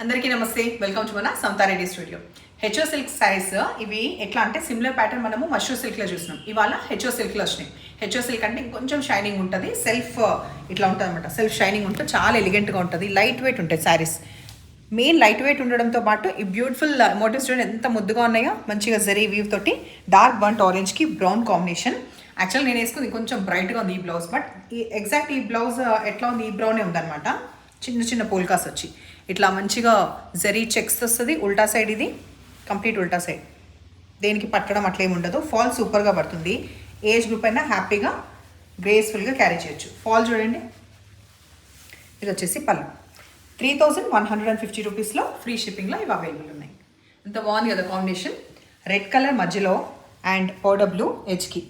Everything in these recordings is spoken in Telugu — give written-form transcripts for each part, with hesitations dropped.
అందరికీ నమస్తే, వెల్కమ్ టు మన సమతారెడ్డి స్టూడియో. హెచ్ఓ సిల్క్ సారీస్ ఇవి ఎట్లా అంటే సిమిలర్ ప్యాటర్న్ మనము మష్రూ సిల్క్లో చూసినాం. ఇవాళ హెచ్ఓ సిల్క్లో వచ్చినాయి. హెచ్ఓ సిల్క్ అంటే ఇంకొంచెం షైనింగ్ ఉంటుంది, సెల్ఫ్ ఇట్లా ఉంటుంది అనమాట. సెల్ఫ్ షైనింగ్ ఉంటుంది, చాలా ఎలిగెంట్గా ఉంటుంది, లైట్ వెయిట్ ఉంటాయి శారీస్. మెయిన్ లైట్ వెయిట్ ఉండడంతో పాటు ఈ బ్యూటిఫుల్ మోటివ్స్ చూడండి ఎంత ముద్దుగా ఉన్నాయో. మంచిగా జరీ వీవ్ తోటి డార్క్ బర్nt ఆరెంజ్కి బ్రౌన్ కాంబినేషన్. యాక్చువల్ నేను వేసుకుంది కొంచెం బ్రైట్గా ఉంది ఈ బ్లౌజ్, బట్ ఈ ఎగ్జాక్ట్ ఈ బ్లౌజ్ ఎట్లా ఉంది, ఈ బ్రౌనే ఉందన్నమాట. చిన్న చిన్న పోల్కాస్ వచ్చి ఇట్లా మంచిగా జరీ చెక్స్ వస్తుంది. ఉల్టా సైడ్ ఇది కంప్లీట్ ఉల్టా సైడ్, దేనికి పట్టడం అట్లేమి ఉండదు. ఫాల్ సూపర్గా పడుతుంది. ఏజ్ గ్రూప్ అయినా హ్యాపీగా గ్రేస్ఫుల్గా క్యారీ చేయొచ్చు. ఫాల్ చూడండి. ఇది వచ్చేసి పళ్ళు 3150 రూపీస్లో ఫ్రీ షిప్పింగ్లో ఇవి అవైలబుల్ ఉన్నాయి. ఎంత బాగుంది కదా కాంబినేషన్. రెడ్ కలర్ మధ్యలో అండ్ పౌడర్ బ్లూ ఎడ్జ్కి,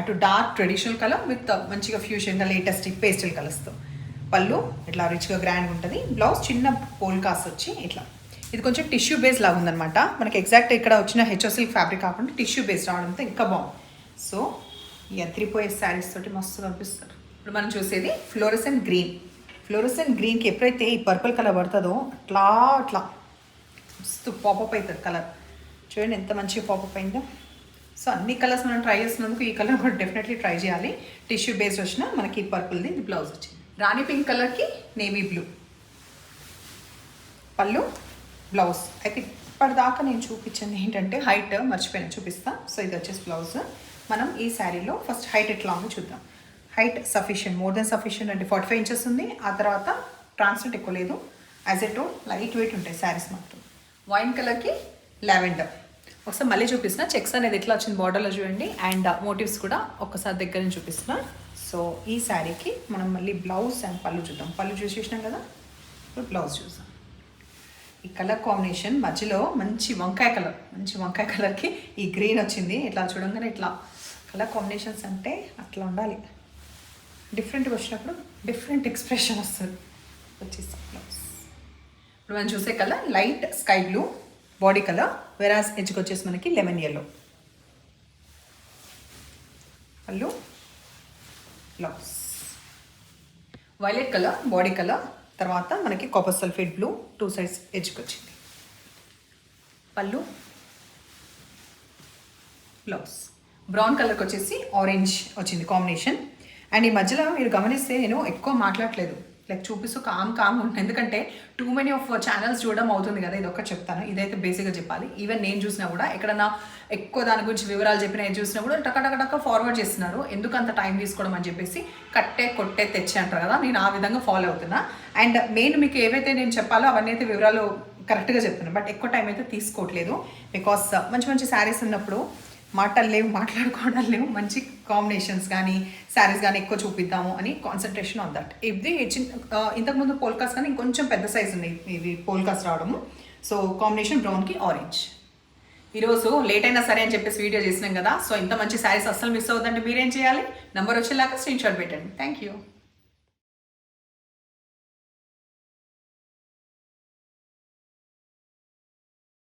అటు డార్క్ ట్రెడిషనల్ కలర్ విత్ మంచిగా ఫ్యూజన్గా లేటెస్ట్ పేస్టల్ కలర్స్తో. పళ్ళు ఇట్లా రిచ్గా గ్రాండ్గా ఉంటుంది. బ్లౌజ్ చిన్న పోల్కాస్ వచ్చి ఇట్లా, ఇది కొంచెం టిష్యూ బేస్ లాగా ఉందనమాట. మనకి ఎగ్జాక్ట్ ఇక్కడ వచ్చిన హెచ్ఓ సిల్క్ ఫ్యాబ్రిక్ కాకుండా టిష్యూ బేస్ రావడంతో ఇంకా బాగుంది. సో ఈ అత్రిపోయే శారీస్ తోటి మస్తు కనిపిస్తారు. ఇప్పుడు మనం చూసేది ఫ్లోరసెంట్ గ్రీన్. ఫ్లోరసెంట్ గ్రీన్కి ఎప్పుడైతే ఈ పర్పుల్ కలర్ పడుతుందో అట్లా అట్లా మస్తు పాపప్ అవుతుంది కలర్. చూడండి ఎంత మంచిగా పాపప్ అయిందో. సో అన్ని కలర్స్ మనం ట్రై చేసినందుకు ఈ కలర్ కూడా డెఫినెట్లీ ట్రై చేయాలి. టిష్యూ బేస్ వచ్చిన మనకి పర్పుల్ది ఇది బ్లౌజ్ వచ్చింది. రాణి పింక్ కలర్కి నేవీ బ్లూ పళ్ళు, బ్లౌజ్. అయితే ఇప్పటిదాకా నేను చూపించింది ఏంటంటే హైట్ మర్చిపోయినా, చూపిస్తా. సో ఇది వచ్చేసి బ్లౌజ్. మనం ఈ శారీలో ఫస్ట్ హైట్ ఎట్లా ఉందో చూద్దాం. Height sufficient, more than sufficient అంటే 45 ఇంచెస్ ఉంది. ఆ తర్వాత ట్రాన్స్ఫర్ ఎక్కువ లేదు, as a tone light weight ఉంటాయి శారీస్ మాత్రం. వైన్ కలర్కి లావెండర్. ఒకసారి మళ్ళీ చూపిస్తున్నా, చెక్స్ అనేది ఎట్లా వచ్చింది బార్డర్లో చూడండి, అండ్ మోటివ్స్ కూడా ఒక్కసారి దగ్గర నుంచి చూపిస్తున్నా. సో ఈ శారీకి మనం మళ్ళీ బ్లౌజ్ అండ్ పళ్ళు చూద్దాం. పళ్ళు చూసేసినాం కదా, ఇప్పుడు బ్లౌజ్ చూద్దాం. ఈ కలర్ కాంబినేషన్ మధ్యలో మంచి వంకాయ కలర్, మంచి వంకాయ కలర్కి ఈ గ్రీన్ వచ్చింది. ఇట్లా చూడంగానే ఇట్లా కలర్ కాంబినేషన్స్ అంటే అట్లా ఉండాలి. డిఫరెంట్గా వచ్చినప్పుడు డిఫరెంట్ ఎక్స్ప్రెషన్ వస్తుంది. వచ్చేసి బ్లౌజ్. ఇప్పుడు మనం చూసే colour light sky blue body colour, వెరాస్ ఎడ్జ్కి వచ్చేసి మనకి లెమన్ ఎల్లో. పళ్ళు, blouse. Violet colour body colour, తర్వాత మనకి కాపర్ సల్ఫేట్ బ్లూ 2 సైడ్స్ ఎడ్జ్కి వచ్చింది. పళ్ళు, బ్లౌజ్. బ్రౌన్ కలర్కి వచ్చేసి ఆరెంజ్ వచ్చింది కాంబినేషన్. అండ్ ఈ మధ్యలో మీరు గమనిస్తే నేను ఎక్కువ మాట్లాడలేదు, లైక్ చూపిస్తూ కామ్ ఉంటుంది. ఎందుకంటే టూ మెనీ ఆఫ్ ఛానల్స్ చూడడం అవుతుంది కదా, ఇది ఒక్కటి చెప్తాను. ఇదైతే బేసిక్గా చెప్పాలి. ఈవెన్ నేను చూసినా కూడా ఎక్కడన్నా ఎక్కువ దాని గురించి వివరాలు చెప్పిన ఏది చూసినా కూడా టక ఫార్వర్డ్ చేస్తున్నారు. ఎందుకు అంత టైం తీసుకోవడం అని చెప్పేసి కట్టే కొట్టే తెచ్చి అంటారు కదా, నేను ఆ విధంగా ఫాలో అవుతున్నా. అండ్ మెయిన్ మీకు ఏవైతే నేను చెప్పాలో అవన్నీ అయితే వివరాలు కరెక్ట్గా చెప్తున్నాను, బట్ ఎక్కువ టైం అయితే తీసుకోవట్లేదు. బికాస్ మంచి మంచి శారీస్ ఉన్నప్పుడు మాటలు లేవు, మాట్లాడుకోవడం లేవు, మంచి కాంబినేషన్స్ కానీ శారీస్ కానీ ఎక్కువ చూపిద్దాము అని కాన్సన్ట్రేషన్ ఆన్ దట్. ఇది ఇంతకుముందు పోల్కాస్ కానీ ఇంకొంచెం పెద్ద సైజ్ ఉన్నాయి ఇవి పోల్కాస్ రావడము. సో కాంబినేషన్ బ్రౌన్కి ఆరెంజ్. ఈరోజు లేట్ అయినా సరే అని చెప్పేసి వీడియో చేసినాం కదా. సో ఇంత మంచి శారీస్ అస్సలు మిస్ అవుతుందంటే మీరేం చేయాలి, నెంబర్ వచ్చేలాగా స్క్రీన్ షాట్ పెట్టండి. Thank you.